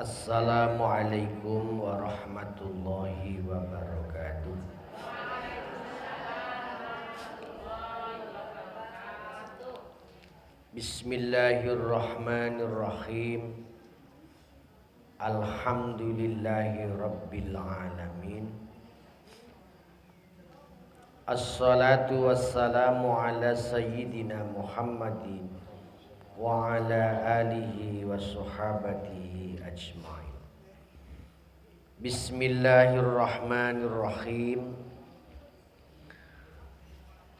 Assalamualaikum warahmatullahi wabarakatuh. Bismillahirrahmanirrahim. Alhamdulillahi rabbil alamin. Assalatu wassalamu ala sayyidina Muhammadin wa ala alihi wa sahabatihi ajmain. Bismillahirrahmanirrahim.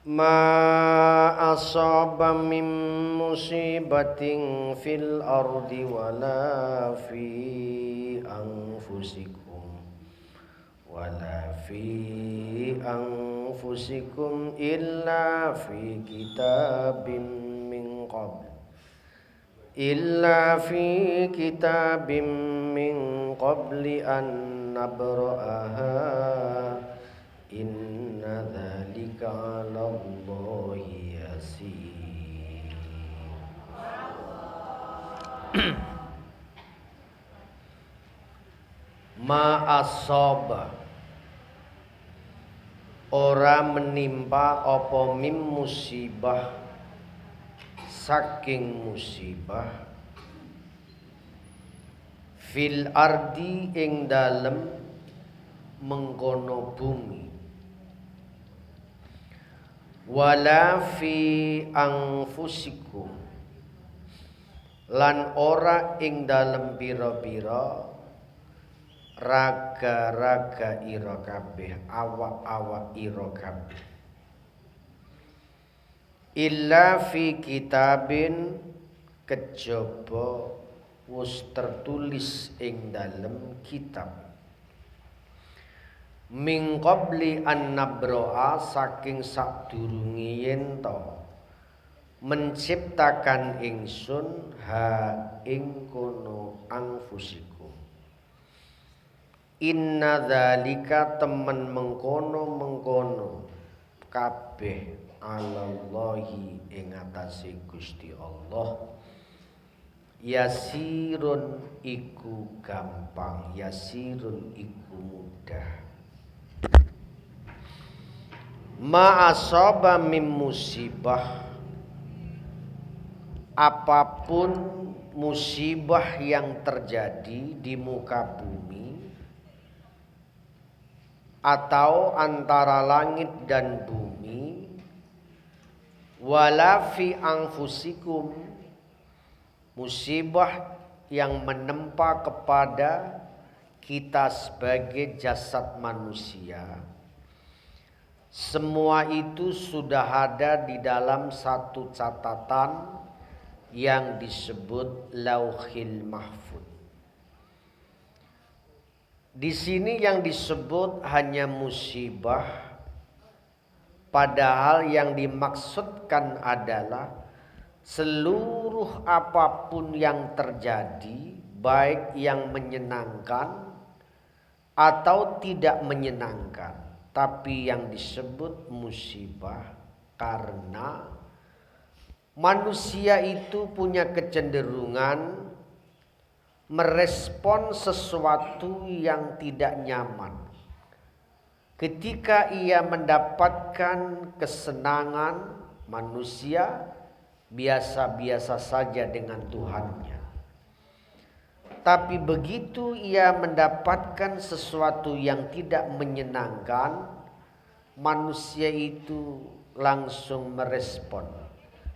Ma asaba min musibatin fil ardi wala fi anfusikum illa fi kitabim min qabli an nabra'aha inna dzalika 'ala Allahi yasir. Ma asaba ora menimpa apa mim musibah saking musibah fil ardi ing dalem mengkono bumi wala fi anfusikum lan ora ing dalem pira-pira raga-raga ira kabeh awak-awak ira kabeh illa fi kitabin kejaba wis tertulis ing dalem kitab min qabli an nabro'a saking sadurunge yen to menciptakan ingsun ha ing kono anfusikum inna dzalika temen mengkono kabeh Allahi ing atase Gusti Allah yasirun iku gampang yasirun iku mudah. Ma asaba min musibah apapun musibah yang terjadi di muka bumi atau antara langit dan bumi wala fi anfusikum musibah yang menempa kepada kita sebagai jasad manusia, semua itu sudah ada di dalam satu catatan yang disebut Lauhil Mahfuz. Di sini yang disebut hanya musibah, padahal yang dimaksudkan adalah seluruh apapun yang terjadi, baik yang menyenangkan atau tidak menyenangkan, tapi yang disebut musibah karena manusia itu punya kecenderungan merespon sesuatu yang tidak nyaman. Ketika ia mendapatkan kesenangan, manusia biasa-biasa saja dengan Tuhannya. Tapi begitu ia mendapatkan sesuatu yang tidak menyenangkan, manusia itu langsung merespon.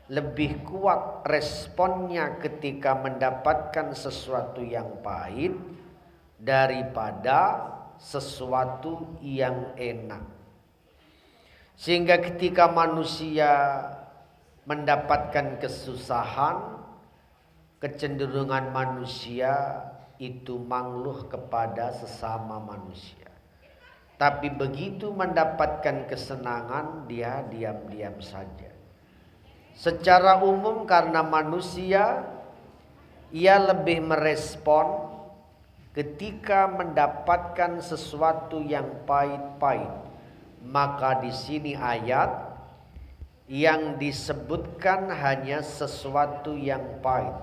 Lebih kuat responnya ketika mendapatkan sesuatu yang pahit daripada sesuatu yang enak. Sehingga ketika manusia mendapatkan kesusahan, kecenderungan manusia itu mengeluh kepada sesama manusia. Tapi begitu mendapatkan kesenangan, dia diam-diam saja. Secara umum karena manusia, ia lebih merespon ketika mendapatkan sesuatu yang pahit-pahit. Maka di sini ayat yang disebutkan hanya sesuatu yang pahit,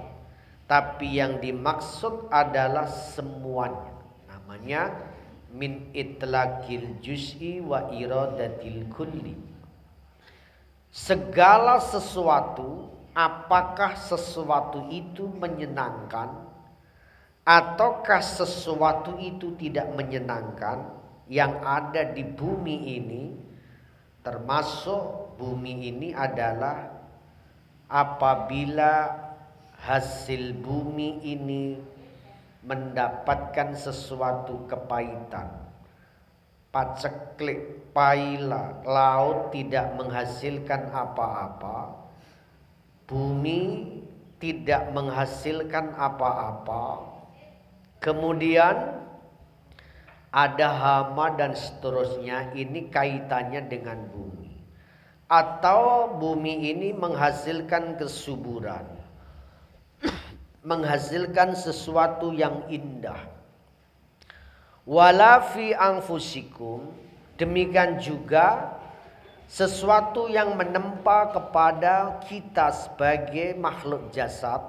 tapi yang dimaksud adalah semuanya. Namanya min itlaqil juz'i wa iradatil kulli. Segala sesuatu, apakah sesuatu itu menyenangkan ataukah sesuatu itu tidak menyenangkan, yang ada di bumi ini, termasuk bumi ini adalah apabila hasil bumi ini mendapatkan sesuatu kepahitan, paceklik, paila, laut tidak menghasilkan apa-apa, bumi tidak menghasilkan apa-apa, kemudian ada hama dan seterusnya, ini kaitannya dengan bumi. Atau bumi ini menghasilkan kesuburan, menghasilkan sesuatu yang indah. Wala fi anfusikum, demikian juga sesuatu yang menempa kepada kita sebagai makhluk jasad,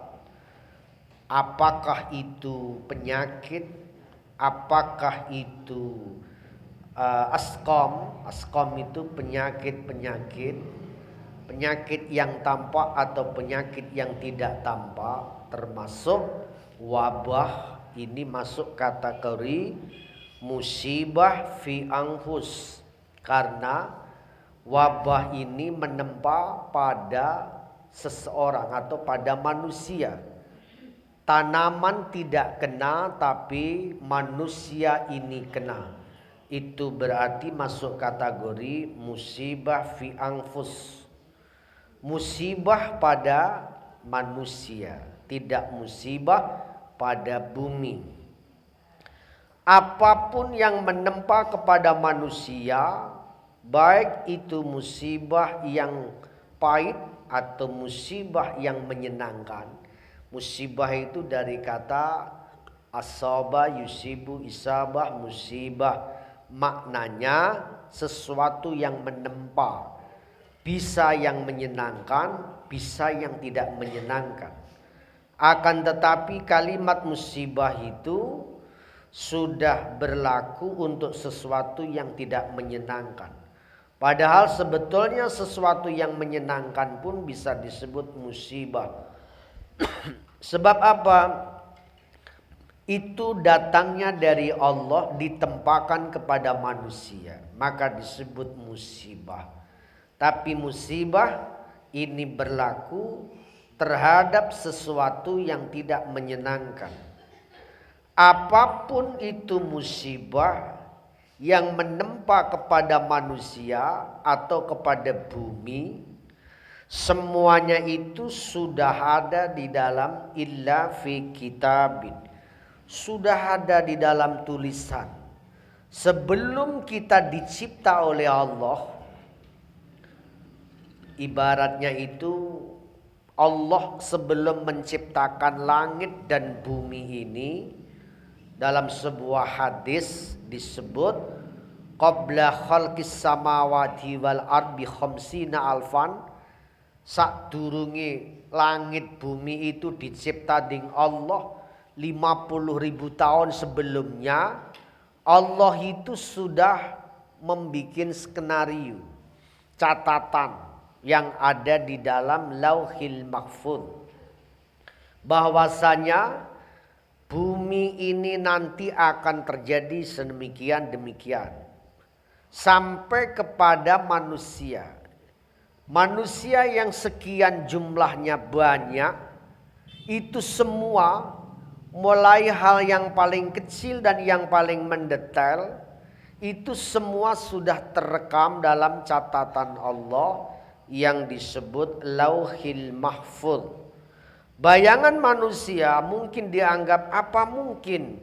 apakah itu penyakit, apakah itu asqam itu penyakit yang tampak atau penyakit yang tidak tampak, termasuk wabah, ini masuk kategori musibah fi anfus, karena wabah ini menempa pada seseorang atau pada manusia. Tanaman tidak kena tapi manusia ini kena, itu berarti masuk kategori musibah fi anfus, musibah pada manusia, tidak musibah pada bumi. Apapun yang menempa kepada manusia, baik itu musibah yang pahit atau musibah yang menyenangkan. Musibah itu dari kata asaba yusibu, isabah, musibah, maknanya sesuatu yang menempa, bisa yang menyenangkan, bisa yang tidak menyenangkan. Akan tetapi kalimat musibah itu sudah berlaku untuk sesuatu yang tidak menyenangkan. Padahal sebetulnya sesuatu yang menyenangkan pun bisa disebut musibah. Sebab apa? Itu datangnya dari Allah, ditempakan kepada manusia, maka disebut musibah. Tapi musibah ini berlaku terhadap sesuatu yang tidak menyenangkan. Apapun itu musibah yang menempa kepada manusia atau kepada bumi, semuanya itu sudah ada di dalam illa fi kitabin, sudah ada di dalam tulisan. Sebelum kita dicipta oleh Allah, ibaratnya itu Allah sebelum menciptakan langit dan bumi ini, dalam sebuah hadis disebut qabla khalqis samawati wal ardi khamsina alfan, sakdurunge langit bumi itu dicipta ding Allah 50.000 tahun sebelumnya, Allah itu sudah membuat skenario, catatan yang ada di dalam Lauhil Mahfuz, bahwasanya bumi ini nanti akan terjadi sedemikian demikian sampai kepada manusia. Manusia yang sekian jumlahnya banyak, itu semua mulai hal yang paling kecil dan yang paling mendetail, itu semua sudah terekam dalam catatan Allah yang disebut Lauhil Mahfuz. Bayangan manusia mungkin dianggap apa mungkin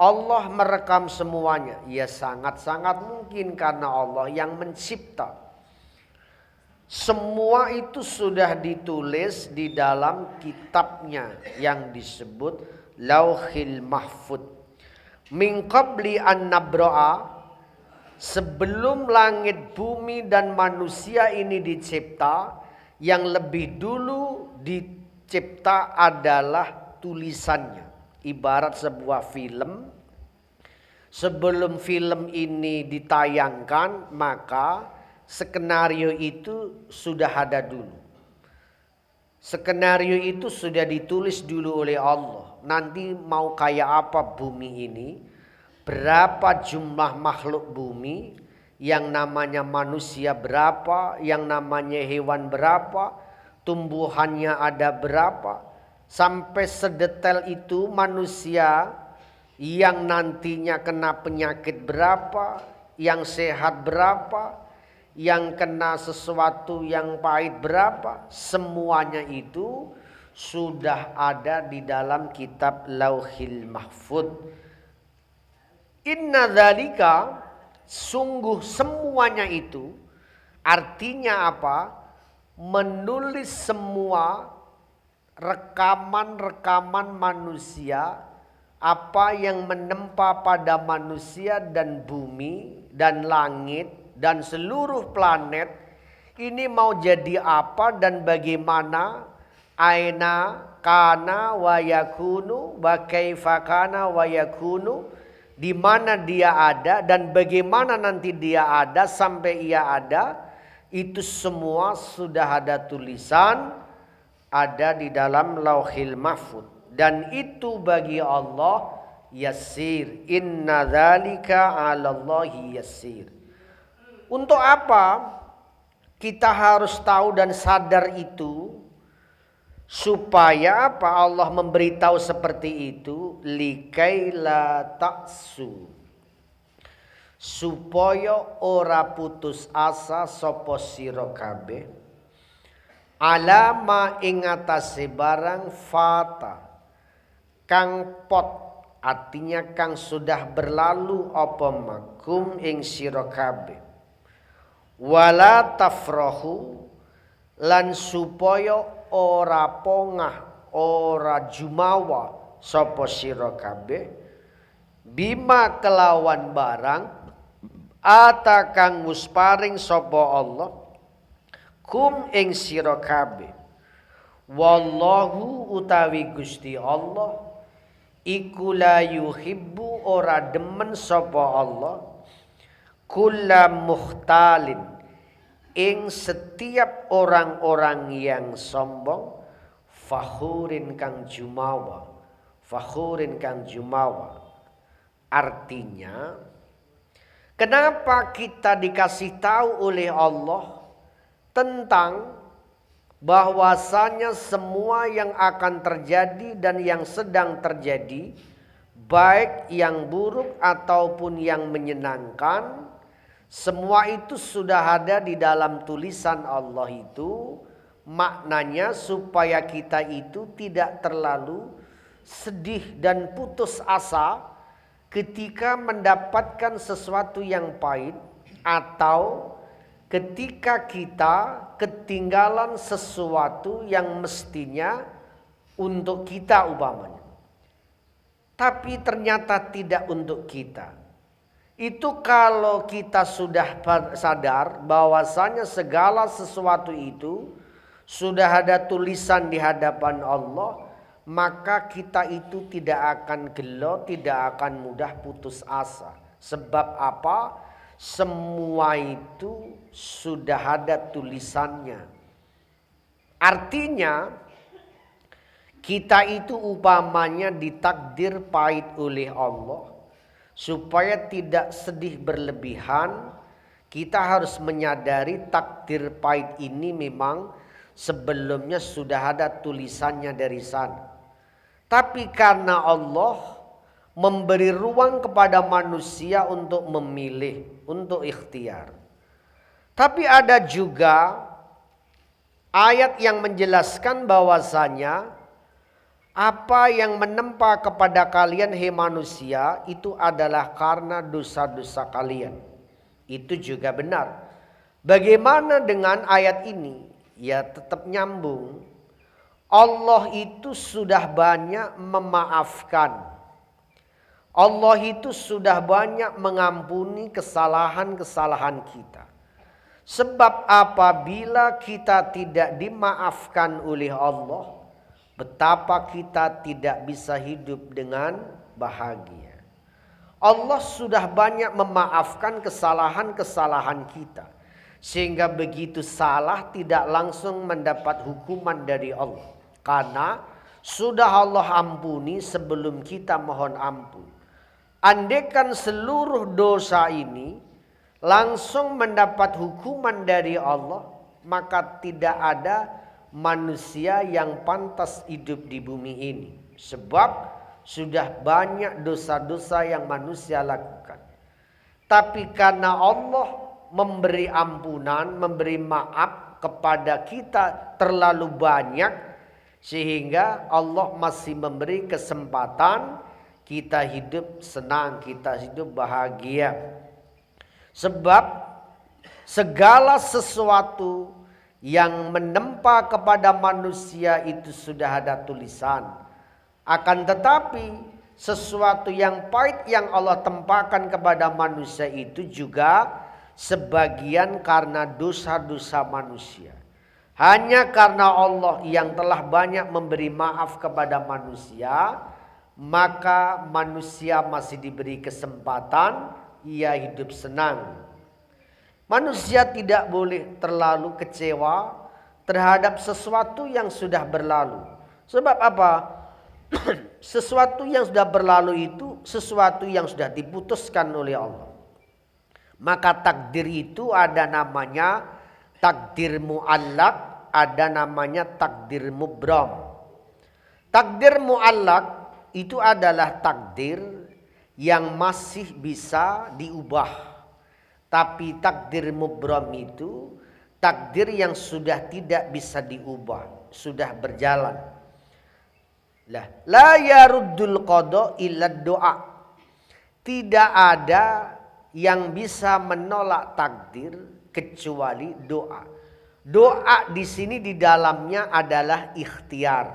Allah merekam semuanya. Ya sangat-sangat mungkin karena Allah yang mencipta. Semua itu sudah ditulis di dalam kitabnya yang disebut Lauhil Mahfud. Min qabli an nabra'a, sebelum langit bumi dan manusia ini dicipta, yang lebih dulu dicipta adalah tulisannya. Ibarat sebuah film. Sebelum film ini ditayangkan, maka skenario itu sudah ada dulu. Skenario itu sudah ditulis dulu oleh Allah. Nanti mau kayak apa bumi ini, berapa jumlah makhluk bumi, yang namanya manusia berapa, yang namanya hewan berapa, tumbuhannya ada berapa, sampai sedetail itu manusia yang nantinya kena penyakit berapa, yang sehat berapa, yang kena sesuatu yang pahit berapa, semuanya itu sudah ada di dalam kitab Lauhil Mahfud. Inna dzalika, sungguh semuanya itu artinya apa? Menulis semua rekaman-rekaman manusia, apa yang menempa pada manusia dan bumi dan langit dan seluruh planet ini mau jadi apa dan bagaimana, aina kana wa yakunu wa kaifa kana wa yakunu, di mana dia ada dan bagaimana nanti dia ada sampai ia ada, itu semua sudah ada tulisan, ada di dalam Lauhil Mahfud, dan itu bagi Allah yasir. Inna dzalika 'alallahi yasir. Untuk apa kita harus tahu dan sadar itu? Supaya apa Allah memberitahu seperti itu? Likaila ta'su, supaya ora putus asa sapa sira kabeh alama ing atase barang fata kang pot, artinya kang sudah berlalu apa makum ing sira kabeh. Wala tafrahu, lan supaya ora pongah ora jumawa sapa sira kabeh bima kelawan barang ata kang musparing sapa Allah kum ing sira kabeh. Wallahu utawi Gusti Allah iku la yuhibbu, ora demen sapa Allah kulla mukhtalin, ing setiap orang-orang yang sombong, fakhurin kang jumawa, fakhurin kang jumawa. Artinya, kenapa kita dikasih tahu oleh Allah tentang bahwasanya semua yang akan terjadi dan yang sedang terjadi, baik yang buruk ataupun yang menyenangkan, semua itu sudah ada di dalam tulisan Allah itu. Maknanya supaya kita itu tidak terlalu sedih dan putus asa ketika mendapatkan sesuatu yang pahit, atau ketika kita ketinggalan sesuatu yang mestinya untuk kita umpamanya, tapi ternyata tidak untuk kita. Itu kalau kita sudah sadar bahwasanya segala sesuatu itu sudah ada tulisan di hadapan Allah, maka kita itu tidak akan gelo, tidak akan mudah putus asa. Sebab apa? Semua itu sudah ada tulisannya. Artinya kita itu umpamanya ditakdir pahit oleh Allah. Supaya tidak sedih berlebihan, kita harus menyadari takdir pahit ini memang sebelumnya sudah ada tulisannya dari sana. Tapi karena Allah memberi ruang kepada manusia untuk memilih, untuk ikhtiar. Tapi ada juga ayat yang menjelaskan bahwasanya Apa yang menempa kepada kalian hai manusia itu adalah karena dosa-dosa kalian. Itu juga benar. Bagaimana dengan ayat ini? Ya tetap nyambung. Allah itu sudah banyak memaafkan. Allah itu sudah banyak mengampuni kesalahan-kesalahan kita. Sebab apabila kita tidak dimaafkan oleh Allah, betapa kita tidak bisa hidup dengan bahagia. Allah sudah banyak memaafkan kesalahan-kesalahan kita. Sehingga begitu salah tidak langsung mendapat hukuman dari Allah. Karena sudah Allah ampuni sebelum kita mohon ampun. Andaikan seluruh dosa ini langsung mendapat hukuman dari Allah, maka tidak ada manusia yang pantas hidup di bumi ini. Sebab sudah banyak dosa-dosa yang manusia lakukan. Tapi karena Allah memberi ampunan, memberi maaf kepada kita terlalu banyak, sehingga Allah masih memberi kesempatan kita hidup senang, kita hidup bahagia. Sebab segala sesuatu yang menempa kepada manusia itu sudah ada tulisan. Akan tetapi sesuatu yang pahit yang Allah tempakan kepada manusia itu juga sebagian karena dosa-dosa manusia. Hanya karena Allah yang telah banyak memberi maaf kepada manusia, maka manusia masih diberi kesempatan ia hidup senang. Manusia tidak boleh terlalu kecewa terhadap sesuatu yang sudah berlalu. Sebab apa? Sesuatu yang sudah berlalu itu sesuatu yang sudah diputuskan oleh Allah. Maka takdir itu ada namanya takdir mu'allaq, ada namanya takdir mubram. Takdir mu'allaq itu adalah takdir yang masih bisa diubah. Tapi takdir mubram itu takdir yang sudah tidak bisa diubah, sudah berjalan. La yaruddul qada illa doa. Tidak ada yang bisa menolak takdir kecuali doa. Doa di sini di dalamnya adalah ikhtiar.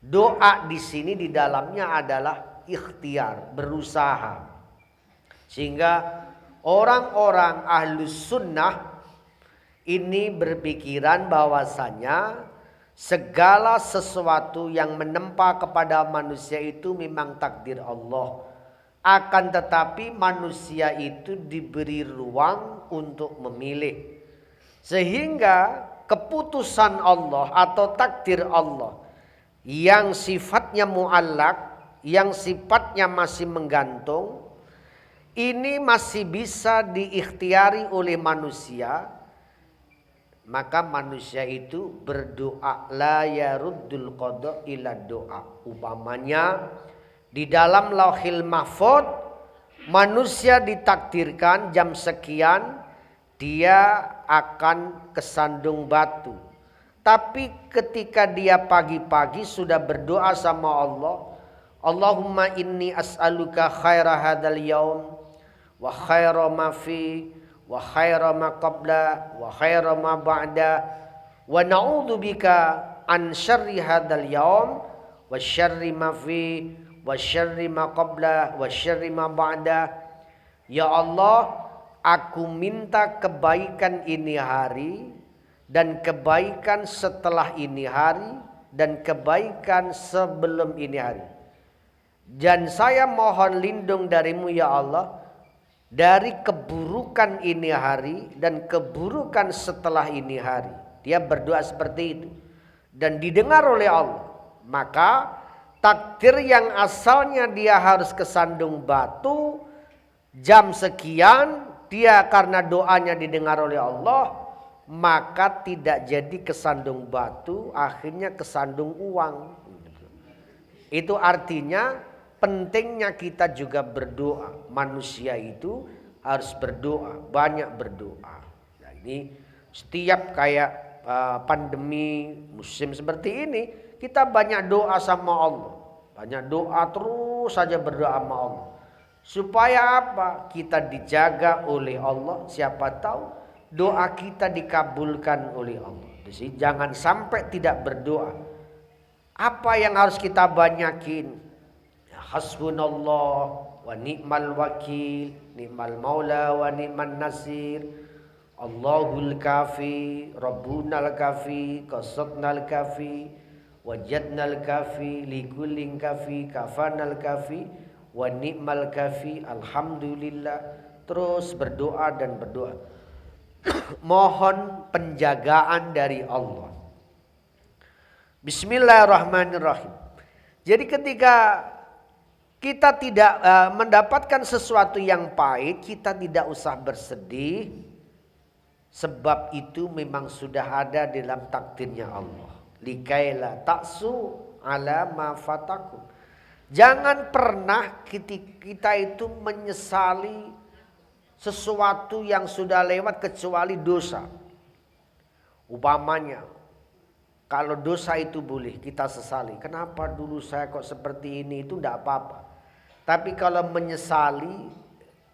Doa di sini di dalamnya adalah ikhtiar, berusaha. Sehingga orang-orang ahlus sunnah ini berpikiran bahwasanya segala sesuatu yang menempa kepada manusia itu memang takdir Allah. Akan tetapi manusia itu diberi ruang untuk memilih. Sehingga keputusan Allah atau takdir Allah yang sifatnya mu'allaq, yang sifatnya masih menggantung, ini masih bisa diikhtiari oleh manusia. Maka manusia itu berdoa, la yaruddul qada illa doa. Umpamanya di dalam lauhil mahfud manusia ditakdirkan jam sekian dia akan kesandung batu. Tapi ketika dia pagi-pagi sudah berdoa sama Allah, Allahumma inni as'aluka khaira hadzal yaum wa khaira ma fi wa khaira ma qabla wa khaira ma ba'da wa na'udzubika an syarri hadzal yaum wa syarri ma fi wa syarri ma qabla wa syarri ma ba'da. Ya Allah, aku minta kebaikan ini hari dan kebaikan setelah ini hari dan kebaikan sebelum ini hari. Dan saya mohon lindung darimu ya Allah dari keburukan ini hari dan keburukan setelah ini hari. Dia berdoa seperti itu dan didengar oleh Allah. Maka takdir yang asalnya dia harus kesandung batu jam sekian, dia karena doanya didengar oleh Allah, maka tidak jadi kesandung batu, akhirnya kesandung uang. Itu artinya pentingnya kita juga berdoa. Manusia itu harus berdoa, banyak berdoa. Nah, ini setiap kayak pandemi musim seperti ini, Kita banyak doa sama Allah. Banyak doa terus saja berdoa sama Allah. Supaya apa? Kita dijaga oleh Allah. Siapa tahu doa kita dikabulkan oleh Allah. Jadi jangan sampai tidak berdoa. Apa yang harus kita banyakin? Hasbunallah wa ni'mal wakil, ni'mal maula wa ni'man nasir. Allahul kafi, Rabbunal kafi, qasadnal kafi, wajadnal kafi, likullin kafi, kafanal kafi, wa ni'mal kafi, alhamdulillah. Terus berdoa dan berdoa. Mohon penjagaan dari Allah. Bismillahirrahmanirrahim. Jadi ketika kita tidak mendapatkan sesuatu yang pahit, kita tidak usah bersedih. Sebab itu memang sudah ada dalam takdirnya Allah. Likaila taksu ala ma fatakum. Jangan pernah kita itu menyesali sesuatu yang sudah lewat kecuali dosa. Umpamanya, kalau dosa itu boleh kita sesali. Kenapa dulu saya kok seperti ini, itu tidak apa-apa. Tapi kalau menyesali,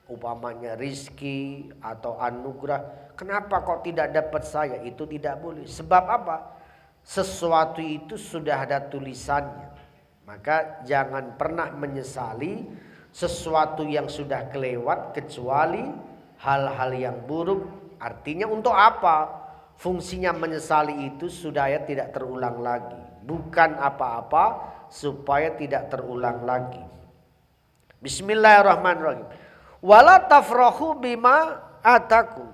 umpamanya rizki atau anugerah, kenapa kok tidak dapat saya, itu tidak boleh. Sebab apa? Sesuatu itu sudah ada tulisannya. Maka jangan pernah menyesali sesuatu yang sudah kelewat kecuali hal-hal yang buruk. Artinya untuk apa? Fungsinya menyesali itu supaya tidak terulang lagi. Bukan apa-apa, supaya tidak terulang lagi. Bismillahirrahmanirrahim. Wala tafrahu bima atakum.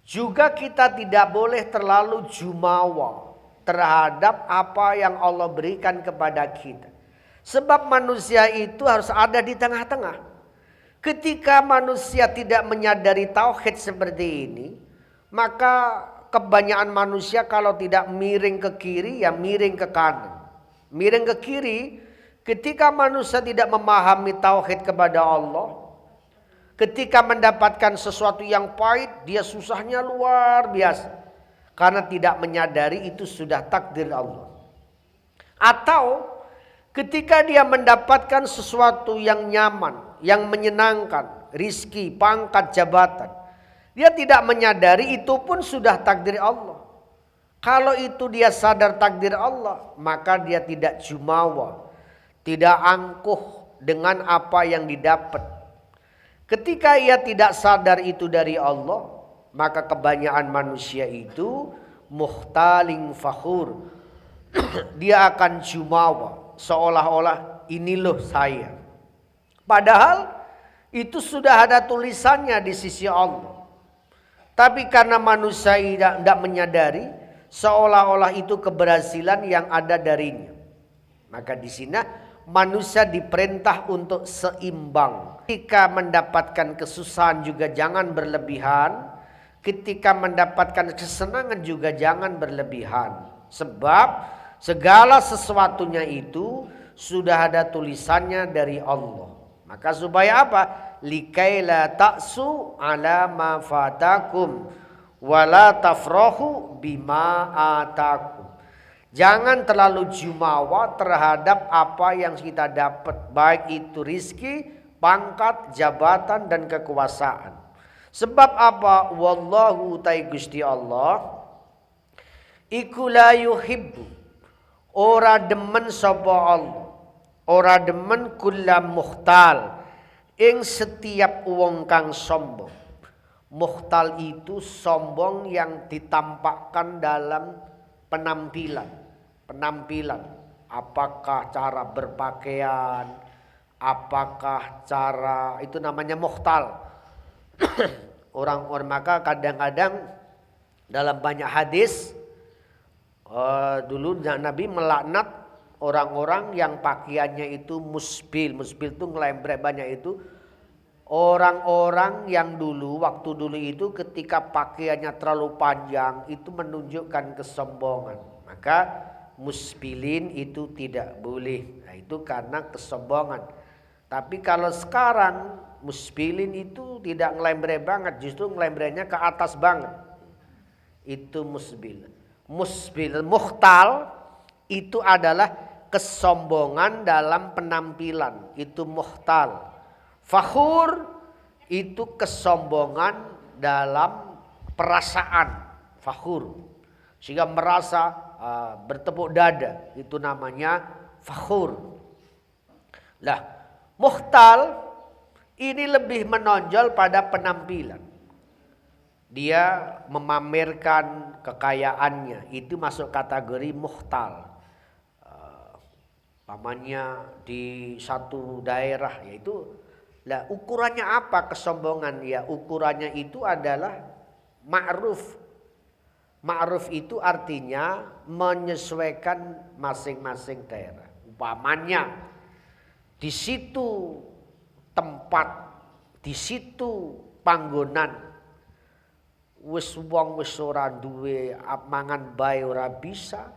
Juga kita tidak boleh terlalu jumawa terhadap apa yang Allah berikan kepada kita. Sebab manusia itu harus ada di tengah-tengah. Ketika manusia tidak menyadari tauhid seperti ini, maka kebanyakan manusia kalau tidak miring ke kiri, ya miring ke kanan. Miring ke kiri, ketika manusia tidak memahami tauhid kepada Allah, ketika mendapatkan sesuatu yang pahit, dia susahnya luar biasa. Karena tidak menyadari itu sudah takdir Allah. Atau ketika dia mendapatkan sesuatu yang nyaman, yang menyenangkan, rizki, pangkat, jabatan, dia tidak menyadari itu pun sudah takdir Allah. Kalau itu dia sadar takdir Allah, maka dia tidak jumawa, tidak angkuh dengan apa yang didapat. Ketika ia tidak sadar itu dari Allah, maka kebanyakan manusia itu muhtaling fakhur. Dia akan jumawa, seolah-olah ini loh saya. Padahal itu sudah ada tulisannya di sisi Allah. Tapi karena manusia tidak menyadari, seolah-olah itu keberhasilan yang ada darinya. Maka di sini manusia diperintah untuk seimbang. Ketika mendapatkan kesusahan juga jangan berlebihan. Ketika mendapatkan kesenangan juga jangan berlebihan. Sebab segala sesuatunya itu sudah ada tulisannya dari Allah. Maka supaya apa? Likaila taksu ala ma fatakum wala tafrahu bima atakum. Jangan terlalu jumawa terhadap apa yang kita dapat, baik itu rizki, pangkat, jabatan, dan kekuasaan. Sebab apa? Wallahu ta'ala Gusti Allah iku la yuhibbu, ora demen sapa Allah, ora demen kulla muhtal, ing setiap wong kang sombong. Muhtal itu sombong yang ditampakkan dalam penampilan. Apakah cara berpakaian, apakah cara, itu namanya muhtal. Orang-orang, maka kadang-kadang dalam banyak hadis dulu Nabi melaknat orang-orang yang pakaiannya itu musbil. Musbil itu ngelembrek banyak itu. Orang-orang yang waktu dulu itu ketika pakaiannya terlalu panjang itu menunjukkan kesombongan. Maka musbilin itu tidak boleh. Nah, itu karena kesombongan. Tapi kalau sekarang musbilin itu tidak ngelembrek banget, justru ngelembreknya ke atas banget. Itu musbil. Musbil, muhtal itu adalah kesombongan dalam penampilan, itu muhtal. Fakhur itu kesombongan dalam perasaan, fakhur. Sehingga merasa bertepuk dada, itu namanya fakhur. Lah, muhtal ini lebih menonjol pada penampilan. Dia memamerkan kekayaannya, itu masuk kategori muhtal. Pamannya di satu daerah, yaitu lah ukurannya apa kesombongan ya? Ukurannya itu adalah ma'ruf. Ma'ruf itu artinya menyesuaikan masing-masing daerah. Umpamanya di situ tempat, di situ panggonan wis wong wis ora duwe mangan bae ora bisa.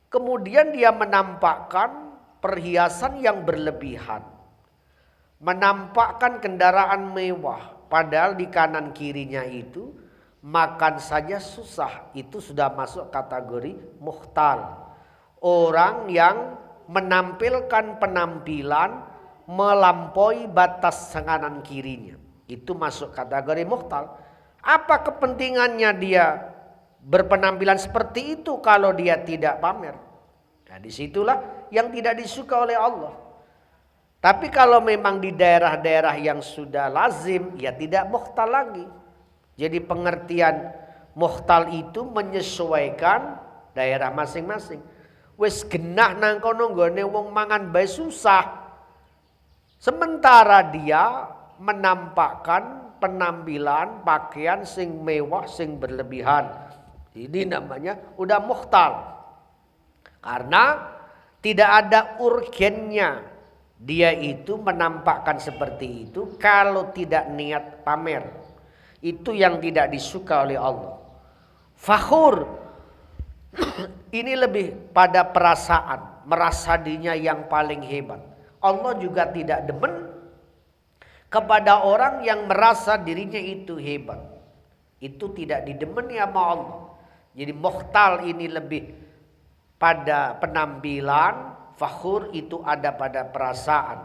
Kemudian dia menampakkan perhiasan yang berlebihan. Menampakkan kendaraan mewah, padahal di kanan kirinya itu makan saja susah. Itu sudah masuk kategori muhtal. Orang yang menampilkan penampilan melampaui batas kanan kirinya, itu masuk kategori muhtal. Apa kepentingannya dia berpenampilan seperti itu kalau dia tidak pamer? Nah, disitulah yang tidak disuka oleh Allah. Tapi kalau memang di daerah-daerah yang sudah lazim, ya tidak muhtal lagi. Jadi pengertian muhtal itu menyesuaikan daerah masing-masing. Wis genah nang kono nggone wong mangan bae susah. Sementara dia menampakkan penampilan pakaian sing mewah, sing berlebihan. Ini namanya udah muhtal. Karena tidak ada urgennya dia itu menampakkan seperti itu kalau tidak niat pamer. Itu yang tidak disuka oleh Allah. Fakhur ini lebih pada perasaan, merasa dirinya yang paling hebat. Allah juga tidak demen kepada orang yang merasa dirinya itu hebat. Itu tidak didemeni sama Allah. Jadi muhtal ini lebih pada penampilan, fakhur itu ada pada perasaan.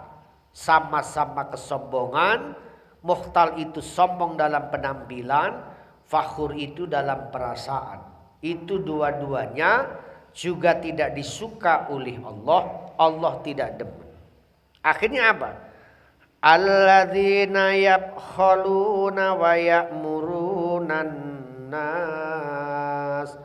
Sama-sama kesombongan. Muhtal itu sombong dalam penampilan, fakhur itu dalam perasaan. Itu dua-duanya juga tidak disuka oleh Allah. Allah tidak demen. Akhirnya apa? Alladzina yabkhaluna wa ya'murunan nas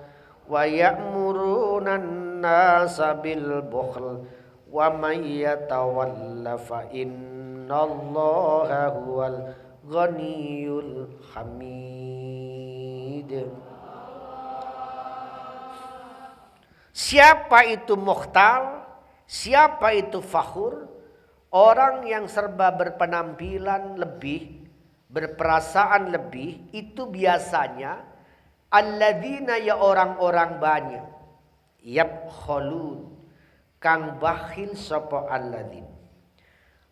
wa ya'murunan nasa bil bukhl wa may yatawalla fa innallaha huwal ghaniyul hamid. Siapa itu muhtal? Siapa itu fakhur? Orang yang serba berpenampilan lebih, berperasaan lebih, itu biasanya alladzina ya orang-orang banyak. Yabkhalun, kang bakhil sapa alladzin.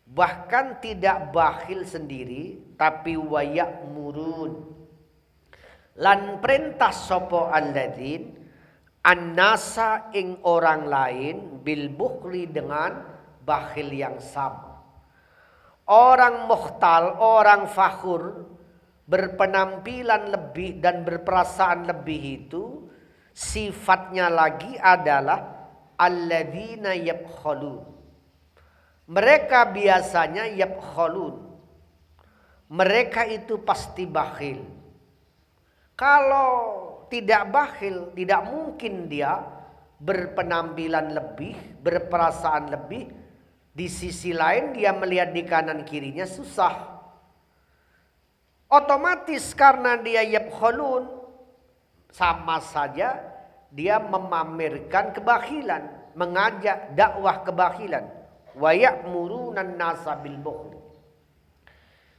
Bahkan tidak bakhil sendiri, tapi wa ya'murun. Lan perintah sapa alladzin annasa ing orang lain bil bukhli dengan bakhil yang sama. Orang muhtal, orang fakhur, berpenampilan lebih dan berperasaan lebih itu sifatnya lagi adalah alladzina yabkhalun. Mereka biasanya yabkhalun. Mereka itu pasti bakhil. Kalau tidak bakhil, tidak mungkin dia berpenampilan lebih, berperasaan lebih. Di sisi lain dia melihat di kanan kirinya susah. Otomatis karena dia yabkhalun, sama saja dia memamerkan kebakhilan, mengajak dakwah kebakhilan. Wa ya'murunan nasa bil bukhl.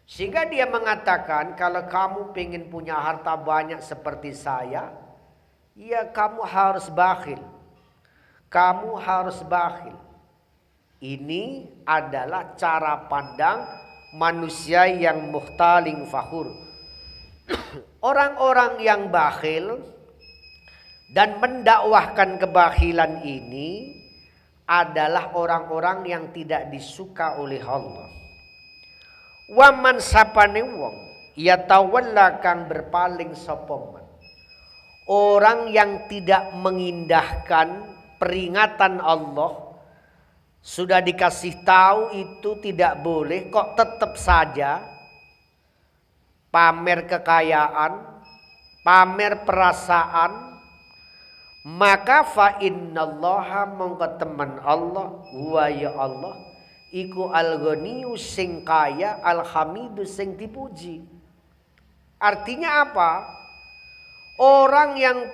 Sehingga dia mengatakan kalau kamu pengen punya harta banyak seperti saya, ya kamu harus bakhil. Kamu harus bakhil. Ini adalah cara pandang manusia yang muhtaling fakhur. Orang-orang yang bakhil Dan mendakwahkan kebahilan ini adalah orang-orang yang tidak disuka oleh Allah. Waman sapane wong yatawalla kang berpaling sapa man. Orang yang tidak mengindahkan peringatan Allah, sudah dikasih tahu itu tidak boleh, kok tetap saja pamer kekayaan, pamer perasaan, maka fa innallaha mongko teman Allah wa ya Allah iku al-ghaniyu sing kaya, al-hamidu sing dipuji. Artinya apa? Orang yang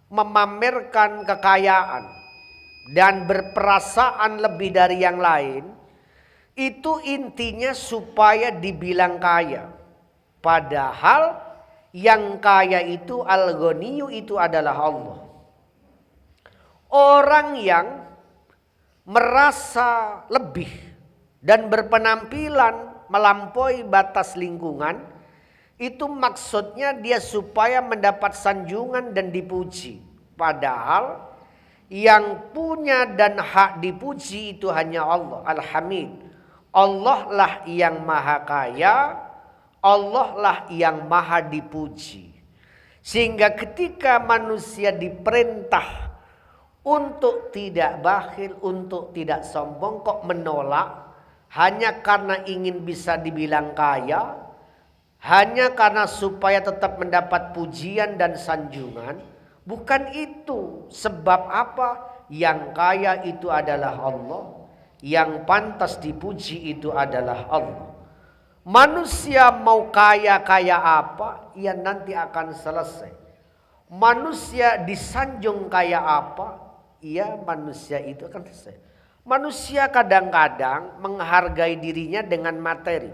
memamerkan kekayaan dan berperasaan lebih dari yang lain, itu intinya supaya dibilang kaya. Padahal yang kaya itu al-ghaniyu itu adalah Allah. Orang yang merasa lebih dan berpenampilan melampaui batas lingkungan, itu maksudnya dia supaya mendapat sanjungan dan dipuji. Padahal yang punya dan hak dipuji itu hanya Allah, Al-Hamid. Allah lah yang maha kaya, Allah lah yang maha dipuji. Sehingga ketika manusia diperintah untuk tidak bakhil, untuk tidak sombong, kok menolak hanya karena ingin bisa dibilang kaya, hanya karena supaya tetap mendapat pujian dan sanjungan. Bukan itu. Sebab apa? Yang kaya itu adalah Allah, yang pantas dipuji itu adalah Allah. Manusia mau kaya-kaya apa, ya nanti akan selesai. Manusia disanjung kaya apa, ya manusia itu akan selesai. Manusia kadang-kadang menghargai dirinya dengan materi.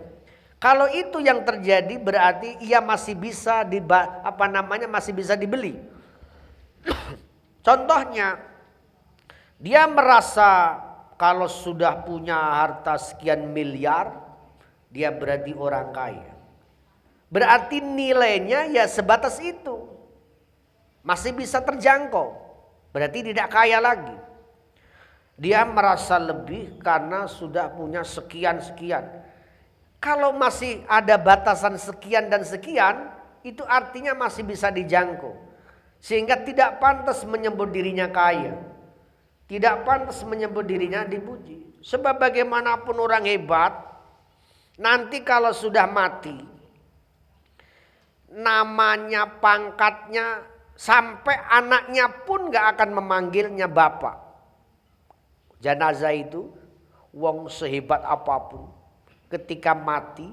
Kalau itu yang terjadi berarti ia masih bisa masih bisa dibeli. Contohnya, dia merasa kalau sudah punya harta sekian miliar, dia berarti orang kaya. Berarti nilainya ya sebatas itu. Masih bisa terjangkau. Berarti tidak kaya lagi. Dia merasa lebih karena sudah punya sekian-sekian. Kalau masih ada batasan sekian dan sekian, itu artinya masih bisa dijangkau. Sehingga tidak pantas menyebut dirinya kaya. Tidak pantas menyebut dirinya dipuji. Sebab bagaimanapun orang hebat, nanti kalau sudah mati, namanya, pangkatnya, sampai anaknya pun gak akan memanggilnya bapak. Jenazah itu, wong sehebat apapun, ketika mati,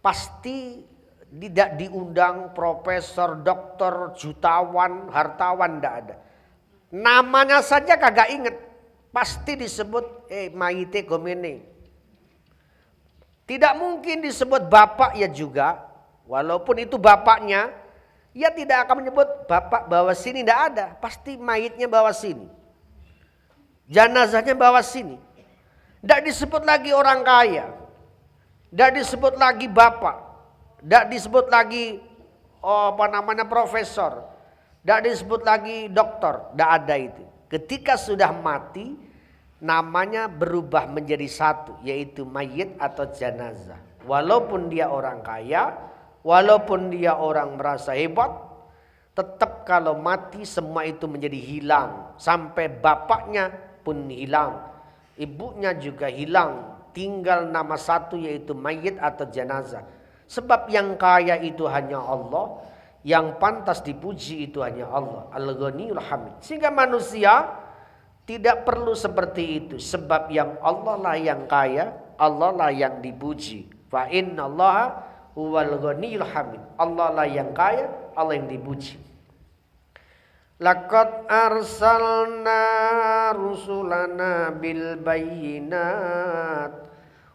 pasti tidak diundang profesor, doktor, jutawan, hartawan, tidak ada. Namanya saja kagak inget, pasti disebut mayite gomene. Tidak mungkin disebut bapak ya juga, walaupun itu bapaknya, ia tidak akan menyebut bapak bawa sini, tidak ada. Pasti mayitnya bawa sini, jenazahnya bawa sini. Tidak disebut lagi orang kaya, tidak disebut lagi bapak, tidak disebut lagi profesor, tidak disebut lagi dokter, tidak ada itu. Ketika sudah mati, namanya berubah menjadi satu, yaitu mayit atau jenazah. Walaupun dia orang kaya, walaupun dia orang merasa hebat, tetap kalau mati semua itu menjadi hilang. Sampai bapaknya pun hilang, ibunya juga hilang. Tinggal nama satu, yaitu mayit atau jenazah. Sebab yang kaya itu hanya Allah, yang pantas dipuji itu hanya Allah, Al-Ghaniyul Hamid. Sehingga manusia tidak perlu seperti itu. Sebab yang Allah lah yang kaya, Allah lah yang dipuji. Fa innallaha huwal ghaniyul hamid. Allah lah yang kaya, Allah yang dipuji. Laqad arsalna rusulana bil bayyinat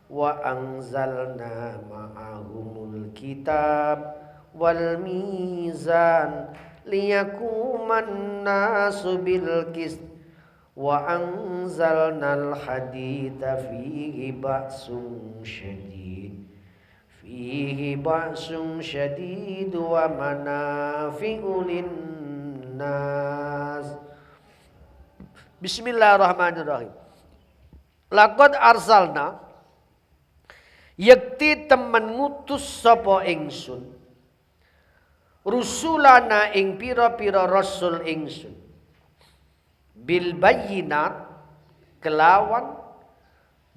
wa anzalna ma'ahumul kitab wal mizan liyakuman nasu bil qist wa anzalnal hadida fihi ba'sun syadid fihi ba'sun syadid wa manafi'u linnas. Bismillahirrahmanirrahim. Laqad arsalna yakti temen ngutus sapa ingsun rusulana ing pira-pira rasul ingsun bil bayyinat kelawan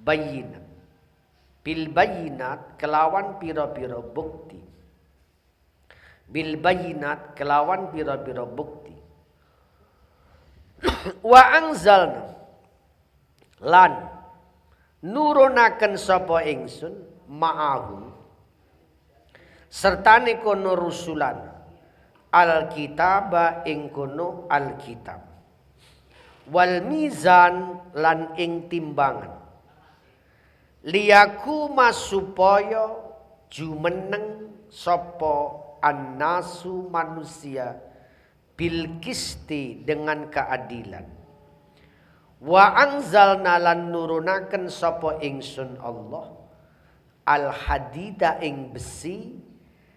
bayyinat, bil bayyinat kelawan pira-pira bukti, bil bayyinat kelawan pira-pira bukti. Wa anzalna lan nurunaken sapa ingsun ma'ahum sertane kono rusulan alkitaba ing kono alkitab wal mizan lan ing timbangan liyakuma supaya jumeneng sapa annasu manusia bil kisti dengan keadilan. Wa anzalna lan nurunaken sapa ingsun Allah al hadida ing besi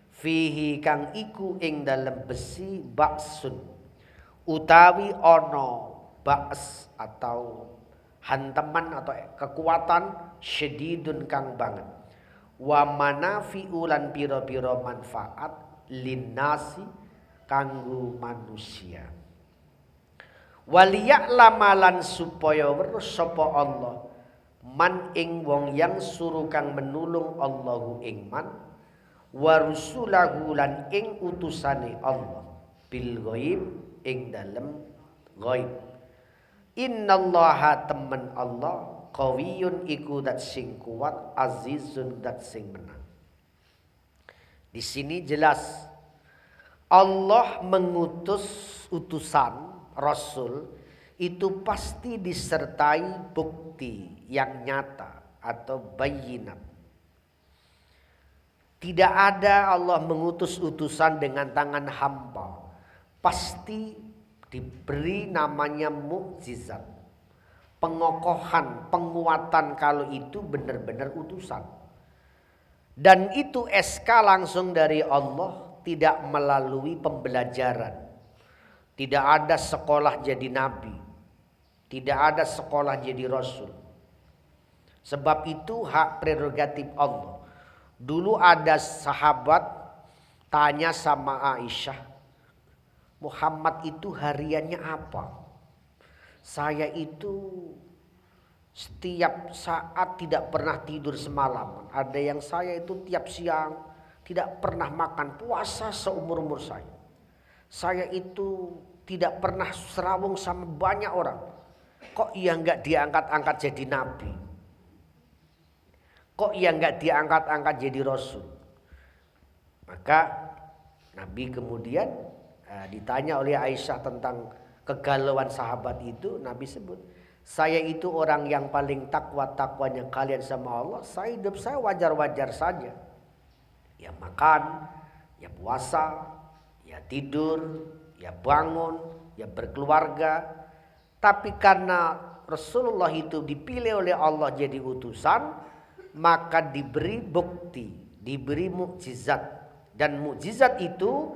fihi kang iku ing dalem besi ba'sun utawi ana ba's atau hanteman atau kekuatan syedidun kang banget wa manafi'u lan pira-pira manfaat linnasi kanggo manusia. Waliya'lamalan supaya weruh sapa Allah man ing wong yang suruh kang menulung Allahu ing man wa rusulahu lan ing utusane Allah bil ghaib ing dalem ghaib. Innallaha temen Allah qawiyyun iku dat sing kuat azizun dat sing menang. Di sini jelas Allah mengutus utusan Rasul itu pasti disertai bukti yang nyata atau bayyinat. Tidak ada Allah mengutus utusan dengan tangan hampa. Pasti diberi namanya mukjizat. Pengokohan, penguatan kalau itu benar-benar utusan. Dan itu SK langsung dari Allah, tidak melalui pembelajaran. Tidak ada sekolah jadi nabi. Tidak ada sekolah jadi rasul. Sebab itu hak prerogatif Allah. Dulu ada sahabat tanya sama Aisyah, Muhammad itu hariannya apa? Saya itu setiap saat tidak pernah tidur semalaman. Ada yang saya itu tiap siang tidak pernah makan, puasa seumur-umur saya. Saya itu tidak pernah serawung sama banyak orang. Kok ia enggak diangkat-angkat jadi nabi? Kok ia enggak diangkat-angkat jadi rasul? Maka Nabi kemudian ditanya oleh Aisyah tentang kegalauan sahabat itu. Nabi sebut, saya itu orang yang paling takwa-takwanya kalian sama Allah. Saya hidup saya wajar-wajar saja. Ya makan, ya puasa, ya tidur, ya bangun, ya berkeluarga. Tapi karena Rasulullah itu dipilih oleh Allah jadi utusan, maka diberi bukti, diberi mukjizat. Dan mukjizat itu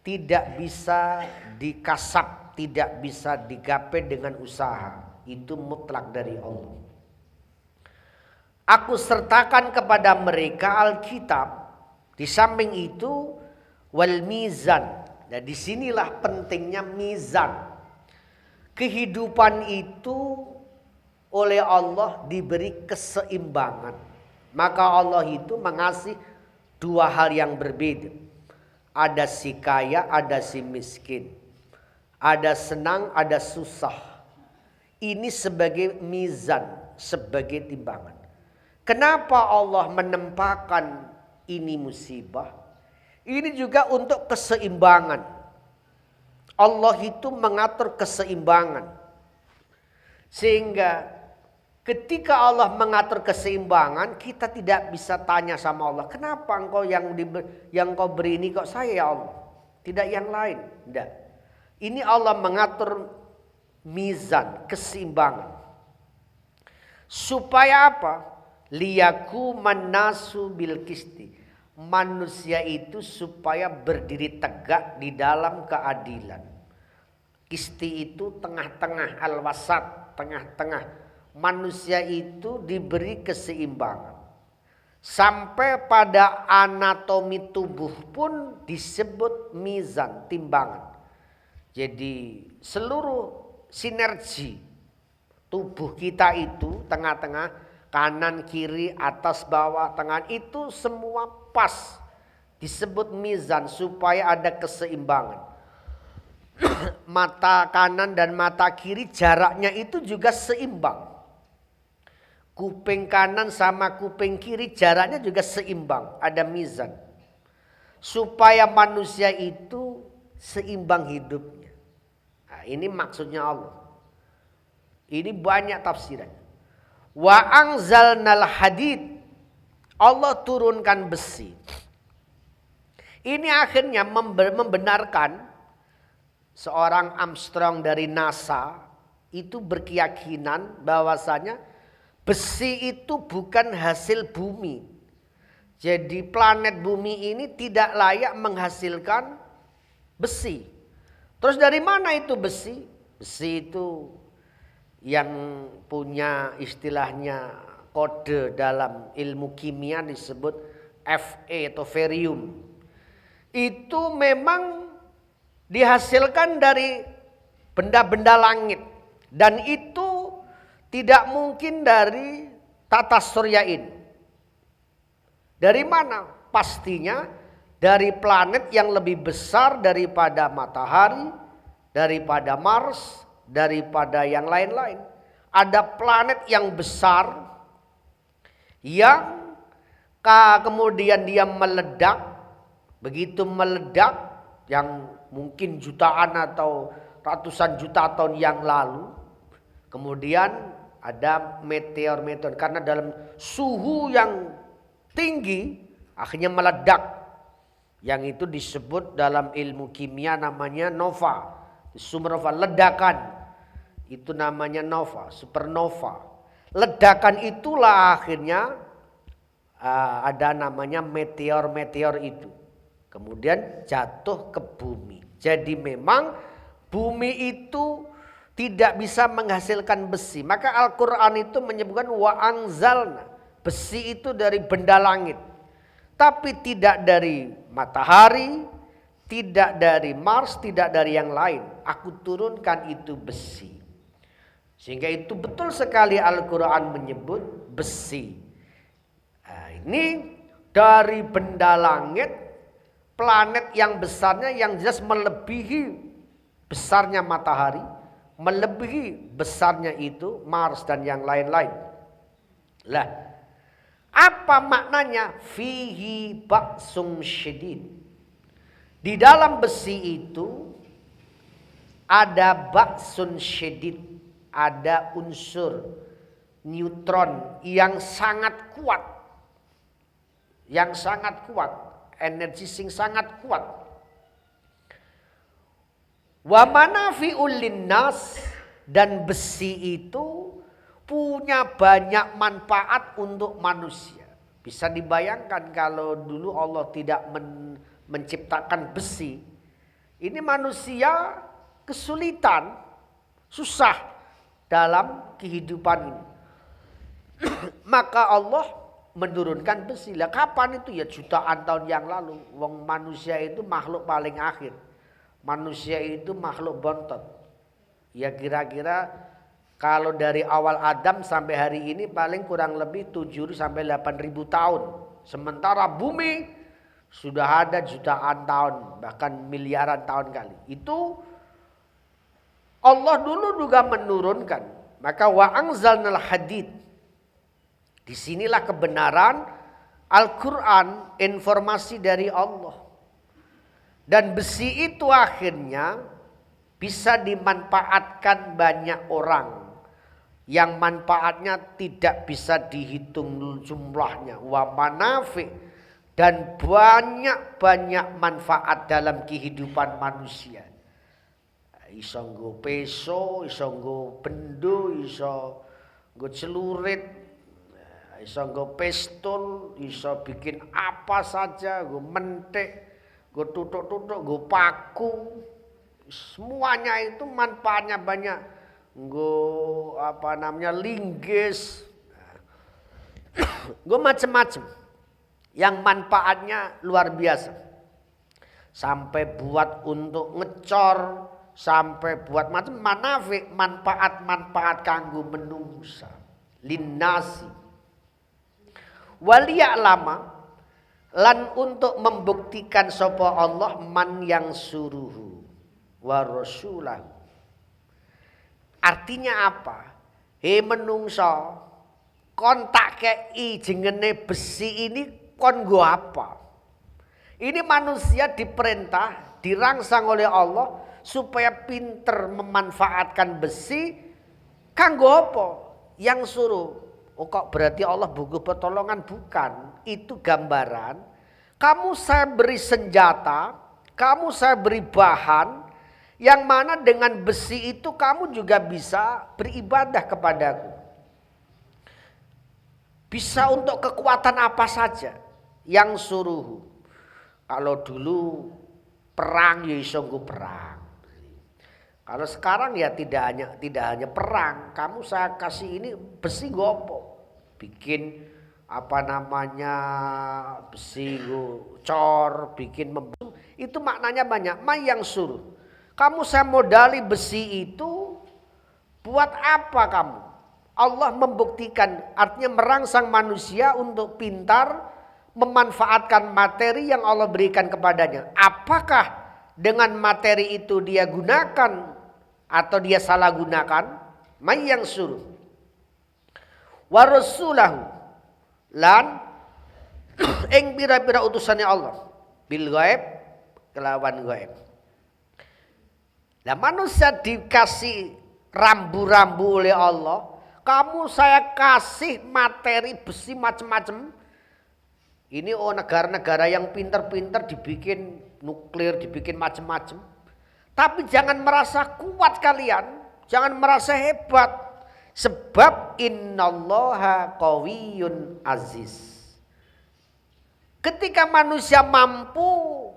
tidak bisa dikasap, tidak bisa digapai dengan usaha. Itu mutlak dari Allah. Aku sertakan kepada mereka Alkitab. Di samping itu wal mizan. Nah, disinilah pentingnya mizan. Kehidupan itu oleh Allah diberi keseimbangan. Maka Allah itu mengasih dua hal yang berbeda. Ada si kaya, ada si miskin. Ada senang, ada susah. Ini sebagai mizan, sebagai timbangan. Kenapa Allah menempahkan ini musibah? Ini juga untuk keseimbangan. Allah itu mengatur keseimbangan. Sehingga ketika Allah mengatur keseimbangan, kita tidak bisa tanya sama Allah, kenapa engkau yang kau beri ini kok saya ya Allah? Tidak yang lain. Tidak. Ini Allah mengatur mizan, keseimbangan. Supaya apa? Liyaku manasu bil kisti. manusia itu supaya berdiri tegak di dalam keadilan. Kisti itu tengah-tengah, al-wasat, tengah-tengah. Manusia itu diberi keseimbangan. Sampai pada anatomi tubuh pun disebut mizan, timbangan. Jadi seluruh sinergi tubuh kita itu tengah-tengah, kanan, kiri, atas, bawah, tengah, itu semua pas. Disebut mizan supaya ada keseimbangan. Mata kanan dan mata kiri jaraknya itu juga seimbang. Kuping kanan sama kuping kiri jaraknya juga seimbang. Ada mizan. Supaya manusia itu seimbang hidupnya. Nah, ini maksudnya Allah. Ini banyak tafsiran. Wa anzalnal hadid. Allah turunkan besi. Ini akhirnya membenarkan seorang Armstrong dari NASA itu berkeyakinan bahwasanya besi itu bukan hasil bumi. Jadi planet bumi ini tidak layak menghasilkan besi. Terus dari mana itu besi? Besi itu yang punya istilahnya kode dalam ilmu kimia disebut Fe atau ferium. Itu memang dihasilkan dari benda-benda langit. Dan itu tidak mungkin dari tata surya ini. Dari mana? Pastinya dari planet yang lebih besar daripada matahari, daripada Mars, daripada yang lain-lain. Ada planet yang besar yang kemudian dia meledak. Begitu meledak yang mungkin jutaan atau ratusan juta tahun yang lalu. Kemudian ada meteor-meteor karena dalam suhu yang tinggi akhirnya meledak. Yang itu disebut dalam ilmu kimia namanya nova. Supernova, ledakan. Itu namanya nova, supernova. Ledakan itulah akhirnya ada namanya meteor-meteor itu. Kemudian jatuh ke bumi. Jadi memang bumi itu tidak bisa menghasilkan besi. Maka Al-Quran itu menyebutkan wa anzalna. Besi itu dari benda langit. Tapi tidak dari matahari, tidak dari Mars, tidak dari yang lain. Aku turunkan itu besi. Sehingga itu betul sekali Al-Quran menyebut besi. Nah, ini dari benda langit, planet yang besarnya yang jelas melebihi besarnya matahari. Melebihi besarnya itu Mars dan yang lain-lain. Lah, apa maknanya? Fihi ba'sum syedid. Di dalam besi itu ada ba'sun syedid, ada unsur neutron yang sangat kuat. Yang sangat kuat, energi sing sangat kuat. Wa manafi'ul linnas, dan besi itu punya banyak manfaat untuk manusia. Bisa dibayangkan kalau dulu Allah tidak menciptakan besi, ini manusia kesulitan, susah dalam kehidupan ini. Maka Allah menurunkan besi. Lah kapan itu? Ya jutaan tahun yang lalu. Wong manusia itu makhluk paling akhir. Manusia itu makhluk bontot. Ya kira-kira kalau dari awal Adam sampai hari ini paling kurang lebih 7 sampai 8 ribu tahun. Sementara bumi sudah ada jutaan tahun, bahkan miliaran tahun kali. Itu Allah dulu juga menurunkan. Maka wa anzalnal hadid. Disinilah kebenaran Al-Quran, informasi dari Allah. Dan besi itu akhirnya bisa dimanfaatkan banyak orang. Yang manfaatnya tidak bisa dihitung jumlahnya. Wa manafi, dan banyak-banyak manfaat dalam kehidupan manusia. Iso nggo peso, iso nggo bendo, iso nggo celurit. Iso nggo pistol, iso bikin apa saja, nggo mentik, nggo tutuk-tutuk, nggo paku. Semuanya itu manfaatnya banyak. Nggo apa namanya linggis. Nggo macem-macem. Yang manfaatnya luar biasa. Sampai buat untuk ngecor, sampai buat macam manafik, manfaat-manfaat kanggo menungsa. Linnasi. Waliya'lama lan untuk membuktikan sapa Allah man yang suruhu wa rasulahu. Artinya apa? He menungso, kon tak kei jengene besi ini kon nggo apa? Ini manusia diperintah, dirangsang oleh Allah supaya pinter memanfaatkan besi kanggo apa? Yang suruh. Oh kok berarti Allah butuh pertolongan? Bukan. Itu gambaran. Kamu saya beri senjata, kamu saya beri bahan, yang mana dengan besi itu kamu juga bisa beribadah kepadaku. Bisa untuk kekuatan apa saja yang suruh. Kalau dulu perang ya iso nggo perang. Kalau sekarang ya tidak hanya perang, kamu saya kasih ini besi gopo, bikin apa namanya besi cor, bikin membunuh, itu maknanya banyak. Yang suruh, kamu saya modali besi itu buat apa kamu? Allah membuktikan, artinya merangsang manusia untuk pintar memanfaatkan materi yang Allah berikan kepadanya. Apakah dengan materi itu dia gunakan atau dia salah gunakan? Yang suruh wa rasulahu lan ing pira-pira utusannya Allah bil ghaib kelawan ghaib. Lah manusia dikasih rambu-rambu oleh Allah, kamu saya kasih materi besi macam-macam. Ini negara-negara yang pintar-pintar dibikin nuklir, dibikin macam-macam. Tapi jangan merasa kuat kalian, jangan merasa hebat. Sebab innallaha qawiyyun aziz. Ketika manusia mampu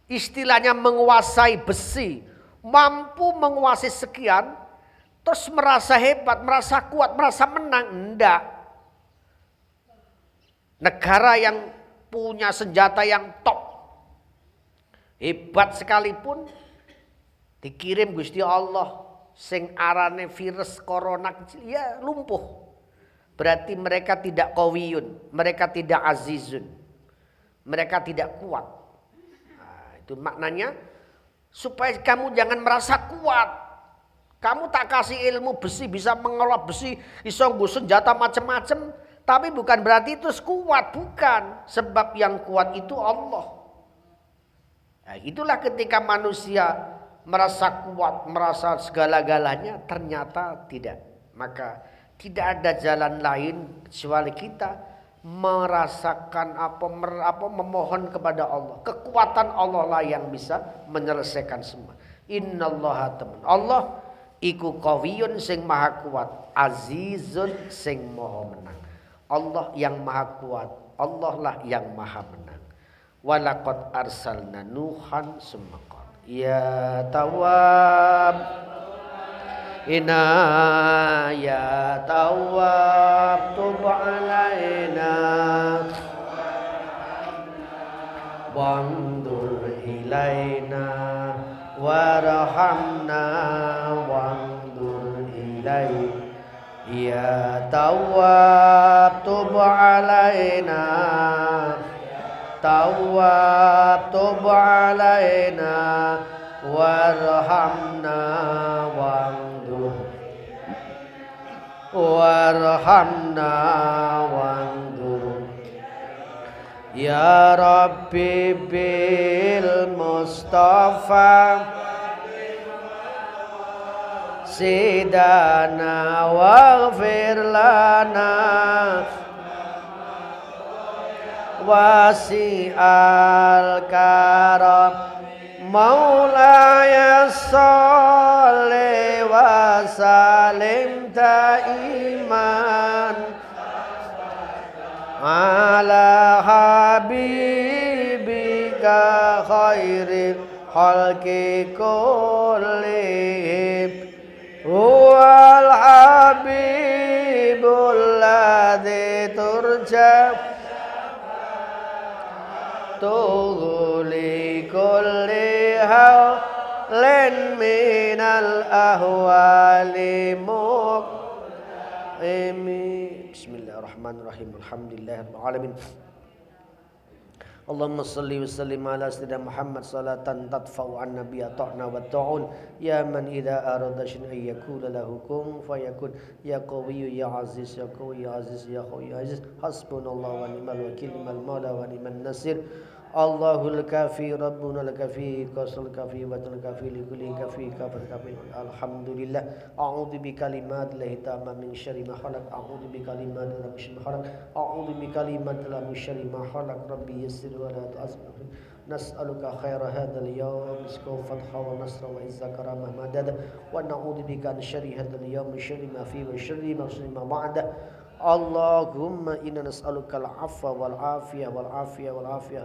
istilahnya menguasai besi, mampu menguasai sekian, terus merasa hebat, merasa kuat, merasa menang, enggak. Negara yang punya senjata yang top, hebat sekalipun, dikirim Gusti Allah sing arane virus corona kecil, ya lumpuh. Berarti mereka tidak qawiyun, mereka tidak azizun, mereka tidak kuat. Nah, itu maknanya supaya kamu jangan merasa kuat. Kamu tak kasih ilmu besi, bisa mengolah besi, iso nggo senjata macam-macam, tapi bukan berarti itu kuat, bukan. Sebab yang kuat itu Allah. Nah, itulah ketika manusia merasa kuat, merasa segala-galanya, ternyata tidak. Maka tidak ada jalan lain kecuali kita merasakan memohon kepada Allah. Kekuatan Allah lah yang bisa menyelesaikan semua. Innallaha teman Allah iku qawiyyun sing maha kuat, azizun sing maha menang. Allah yang maha kuat, Allah lah yang maha menang. Walaqad arsalna Nuhan sumaqal ya tawab ina ya tawab tub alaina wandur ilaina warhamna wandur ilaina ya tawab tub alaina tawab tub alaina warhamna wandur ya Rabbi bil Mustafa sidana waghfir lana wasi'al karam maulaya sholli wa salim ta'iman ala habibika khairil khalqi kullihim huwal habibul ladzi turja tuhli kulli hawlin minal ahwali muqimi. Bismillahirrahmanirrahim. Alhamdulillahirabbil alamin. Allahumma salli wa sallim ala sayyidina Muhammad salatan tadfa'u an nabiyya ta'na wa ta'un ya man idza arada shay'an yakula lahu kun fayakun ya qawiyyu ya aziz ya qawiyyu ya aziz ya qawiyyu ya aziz hasbunallahu wa ni'mal wakil ni'mal maula wa ni'man nasir. Allahul kafi rabbunal kafi qasul kafi wa tal kafi li kulli kafi kafat kafi. Alhamdulillah a'udzu bi kalimatillahi tamma min syarri ma khalaq a'udzu bi kalimatillahi min syarri ma khalaq a'udzu bi kalimatillahi min syarri ma khalaq rabbi yassir wa la tu'assir nas'aluka khaira hadzal yawm biska fatha wa nasra wa izza karamah madad wa na'udzu bika min syarri hadzal yawm min syarri ma fi wa syarri ma ba'da. Allahumma inna nas'aluka al-'afwa wal-'afiyah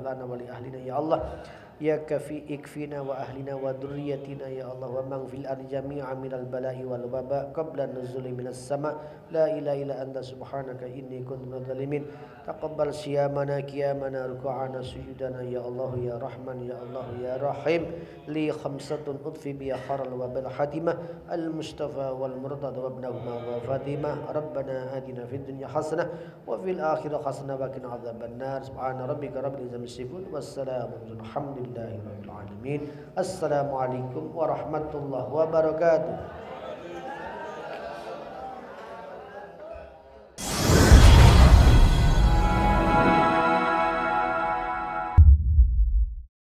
lana wa li ahlina ya Allah ya kafi ikfina wa ahlina wa dhurriyyatina ya Allah wa man fil ardi jami'an minal bala'i wal waba qabla nuzuli minas sama la ilaha illa anta subhanaka inni kuntu minadh dhalimin taqabbal siyamana qiyamana ruku'ana sujudana ya Allah ya Rahman ya Allah ya Rahim li khamsatun udfi bi kharal wa bil hatimah al mustafa wal murtada wa ibnahuma wa fatimah rabbana atina fid dunya hasanah wa fil akhirati hasanah wa qina adzaban nar subhana rabbika rabbil izzati yasifun wassalamun alhamdulillahi rabbil alamin. Assalamualaikum warahmatullahi wabarakatuh.